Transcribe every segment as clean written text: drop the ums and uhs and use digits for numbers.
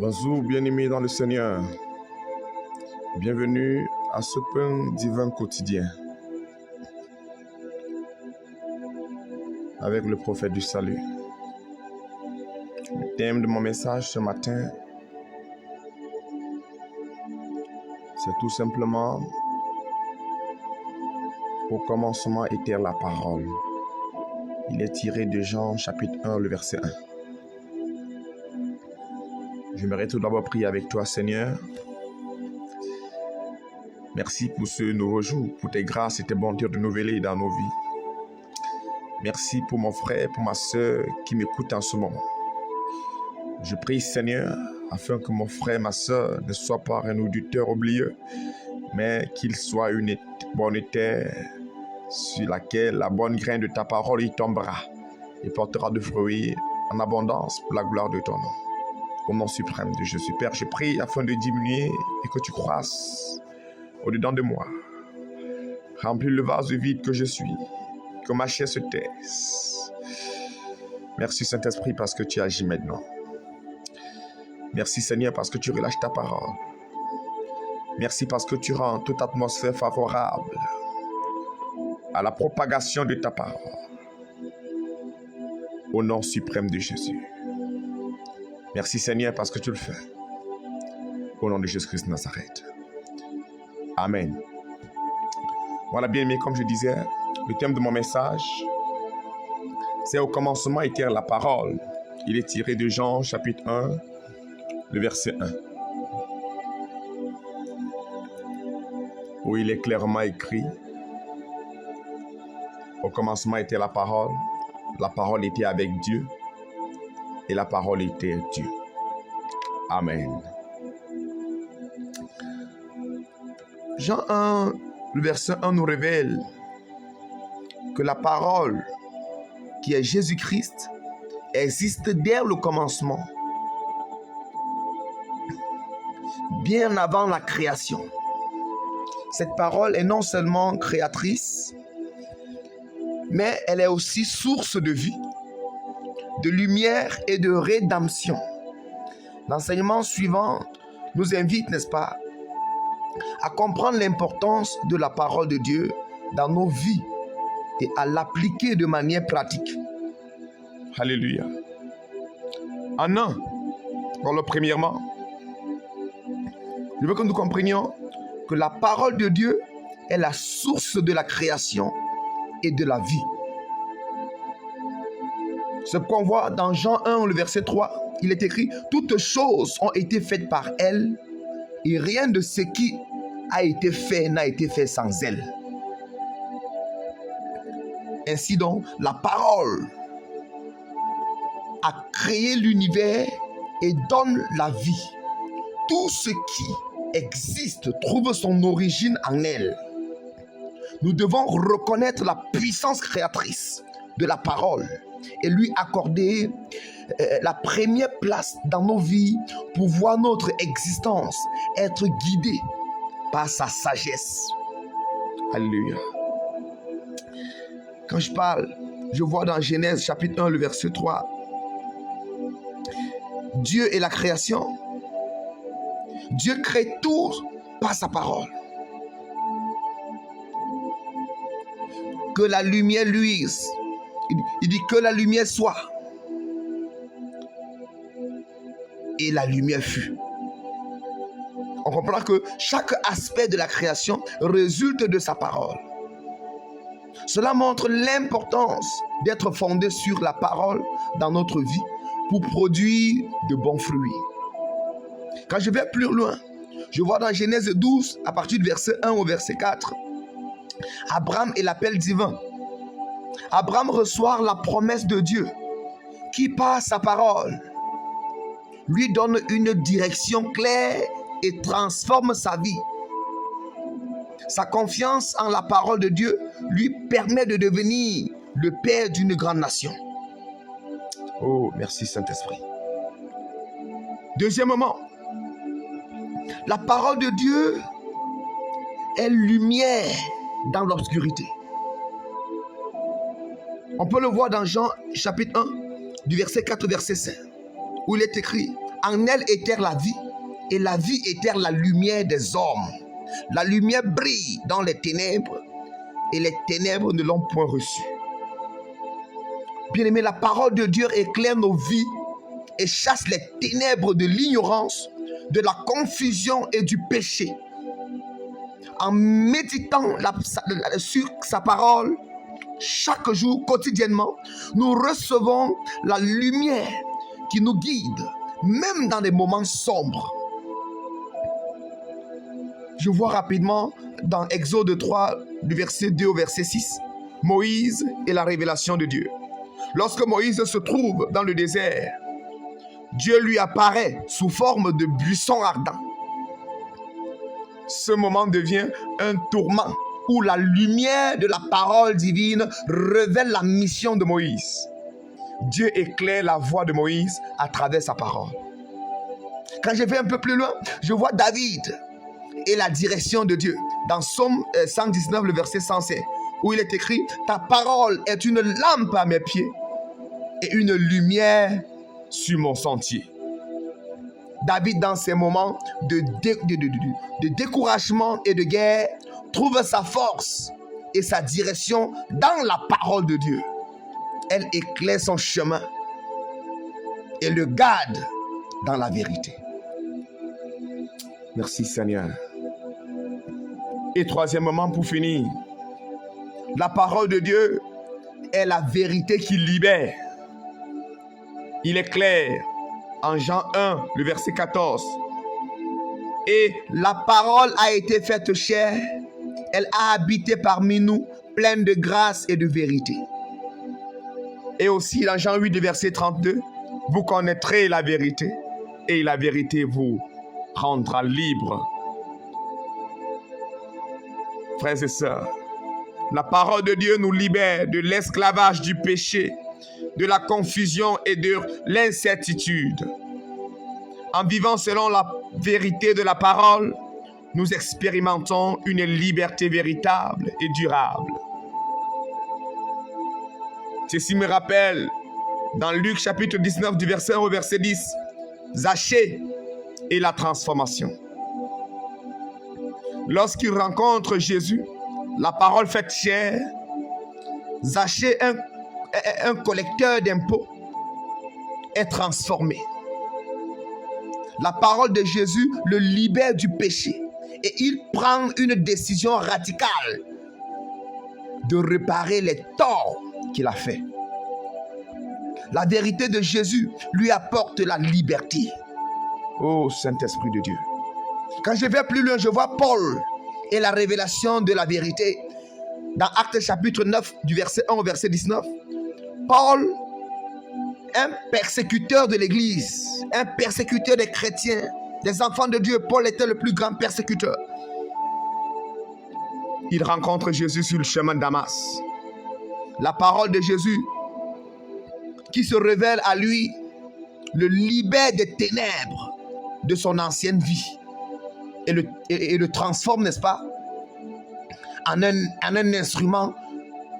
Bonjour bien-aimés dans le Seigneur. Bienvenue à ce pain divin quotidien avec le prophète du salut. Le thème de mon message ce matin, c'est tout simplement: au commencement était la parole. Il est tiré de Jean chapitre 1, le verset 1. J'aimerais tout d'abord prier avec toi, Seigneur. Merci pour ce nouveau jour, pour tes grâces et tes bontés renouvelées dans nos vies. Merci pour mon frère, pour ma soeur qui m'écoute en ce moment. Je prie, Seigneur, afin que mon frère, ma soeur ne soit pas un auditeur oublieux, mais qu'il soit une bonne terre sur laquelle la bonne graine de ta parole y tombera et portera de fruits en abondance pour la gloire de ton nom. Au nom suprême de Jésus, Père, je prie afin de diminuer et que tu croisses au-dedans de moi. Remplis le vase vide que je suis, que ma chair se taise. Merci Saint-Esprit parce que tu agis maintenant. Merci Seigneur parce que tu relâches ta parole. Merci parce que tu rends toute atmosphère favorable à la propagation de ta parole. Au nom suprême de Jésus. Merci Seigneur parce que tu le fais. Au nom de Jésus-Christ de Nazareth. Amen. Voilà bien aimé, comme je disais, le thème de mon message, c'est au commencement était la parole. Il est tiré de Jean chapitre 1, le verset 1. Où il est clairement écrit: au commencement était la parole était avec Dieu, et la parole était Dieu. Amen. Jean 1, le verset 1 nous révèle que la parole, qui est Jésus-Christ, existe dès le commencement, bien avant la création. Cette parole est non seulement créatrice, mais elle est aussi source de vie, de lumière et de rédemption. L'enseignement suivant nous invite, n'est-ce pas, à comprendre l'importance de la parole de Dieu dans nos vies et à l'appliquer de manière pratique. Alléluia. En un, premièrement, je veux que nous comprenions que la parole de Dieu est la source de la création et de la vie. Ce qu'on voit dans Jean 1, le verset 3, il est écrit: toutes choses ont été faites par elle, et rien de ce qui a été fait n'a été fait sans elle. Ainsi donc, la parole a créé l'univers et donne la vie. Tout ce qui existe trouve son origine en elle. Nous devons reconnaître la puissance créatrice de la parole et lui accorder la première place dans nos vies pour voir notre existence être guidée par sa sagesse. Alléluia. Quand je parle, je vois dans Genèse chapitre 1, le verset 3, Dieu et la création. Dieu crée tout par sa parole. Que la lumière luise. Il dit que la lumière soit. Et la lumière fut. On comprend que chaque aspect de la création résulte de sa parole. Cela montre l'importance d'être fondé sur la parole dans notre vie pour produire de bons fruits. Quand je vais plus loin, je vois dans Genèse 12, à partir du verset 1 au verset 4, Abraham et l'appel divin. Abraham reçoit la promesse de Dieu qui, par sa parole, lui donne une direction claire et transforme sa vie. Sa confiance en la parole de Dieu lui permet de devenir le père d'une grande nation. Oh, merci Saint-Esprit. Deuxièmement, la parole de Dieu est lumière dans l'obscurité. On peut le voir dans Jean chapitre 1, du verset 4 au verset 5, où il est écrit: En elle était la vie, et la vie était la lumière des hommes. La lumière brille dans les ténèbres, et les ténèbres ne l'ont point reçue. Bien-aimé, la parole de Dieu éclaire nos vies et chasse les ténèbres de l'ignorance, de la confusion et du péché. En méditant sur sa parole, chaque jour, quotidiennement, nous recevons la lumière qui nous guide, même dans les moments sombres. Je vois rapidement dans Exode 3, du verset 2 au verset 6, Moïse et la révélation de Dieu. Lorsque Moïse se trouve dans le désert, Dieu lui apparaît sous forme de buisson ardent. Ce moment devient un tourment où la lumière de la parole divine révèle la mission de Moïse. Dieu éclaire la voix de Moïse à travers sa parole. Quand je vais un peu plus loin, je vois David et la direction de Dieu. Dans Psaume 119, le verset 107, où il est écrit « Ta parole est une lampe à mes pieds et une lumière sur mon sentier. » David, dans ces moments de découragement et de guerre, trouve sa force et sa direction dans la parole de Dieu. Elle éclaire son chemin et le garde dans la vérité. Merci Seigneur. Et troisièmement, pour finir, la parole de Dieu est la vérité qui libère. Il est clair en Jean 1, le verset 14. Et la parole a été faite chair, elle a habité parmi nous, pleine de grâce et de vérité. Et aussi dans Jean 8, le verset 32, vous connaîtrez la vérité et la vérité vous rendra libre. Frères et sœurs, la parole de Dieu nous libère de l'esclavage du péché, de la confusion et de l'incertitude. En vivant selon la vérité de la parole, nous expérimentons une liberté véritable et durable. Ceci me rappelle, dans Luc chapitre 19, du verset 1 au verset 10, Zachée et la transformation. Lorsqu'il rencontre Jésus, la parole faite chair, Zachée, un collecteur d'impôts, est transformé. La parole de Jésus le libère du péché et il prend une décision radicale de réparer les torts qu'il a faits. La vérité de Jésus lui apporte la liberté. Oh Saint-Esprit de Dieu. Quand je vais plus loin, je vois Paul et la révélation de la vérité. Dans Actes chapitre 9, du verset 1 au verset 19, Paul, un persécuteur de l'Église, un persécuteur des chrétiens, des enfants de Dieu, Paul était le plus grand persécuteur. Il rencontre Jésus sur le chemin de Damas. La parole de Jésus qui se révèle à lui le libère des ténèbres de son ancienne vie et le transforme, n'est-ce pas, en un instrument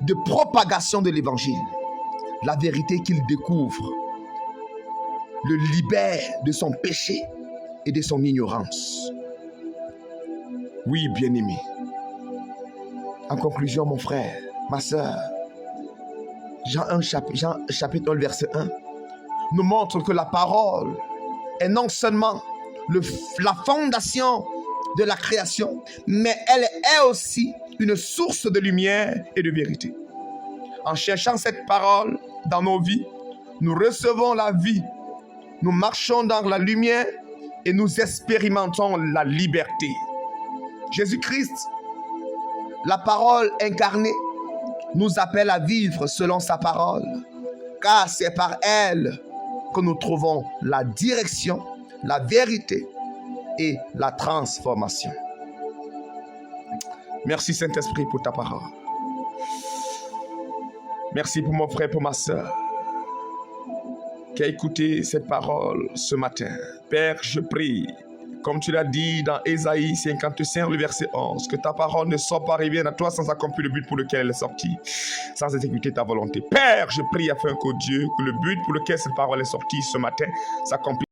de propagation de l'évangile. La vérité qu'il découvre le libère de son péché et de son ignorance. Oui, bien-aimé. En conclusion, mon frère, ma soeur, Jean chapitre 1, verset 1, nous montre que la parole est non seulement la fondation de la création, mais elle est aussi une source de lumière et de vérité. En cherchant cette parole dans nos vies, nous recevons la vie, nous marchons dans la lumière et nous expérimentons la liberté. Jésus-Christ, la parole incarnée, nous appelle à vivre selon sa parole, car c'est par elle que nous trouvons la direction, la vérité et la transformation. Merci Saint-Esprit pour ta parole. Merci pour mon frère, pour ma soeur qui a écouté cette parole ce matin. Père, je prie, comme tu l'as dit dans Ésaïe 55, le verset 11, que ta parole ne sort pas, revienne à toi sans accomplir le but pour lequel elle est sortie, sans exécuter ta volonté. Père, je prie afin que Dieu, que le but pour lequel cette parole est sortie ce matin s'accomplisse.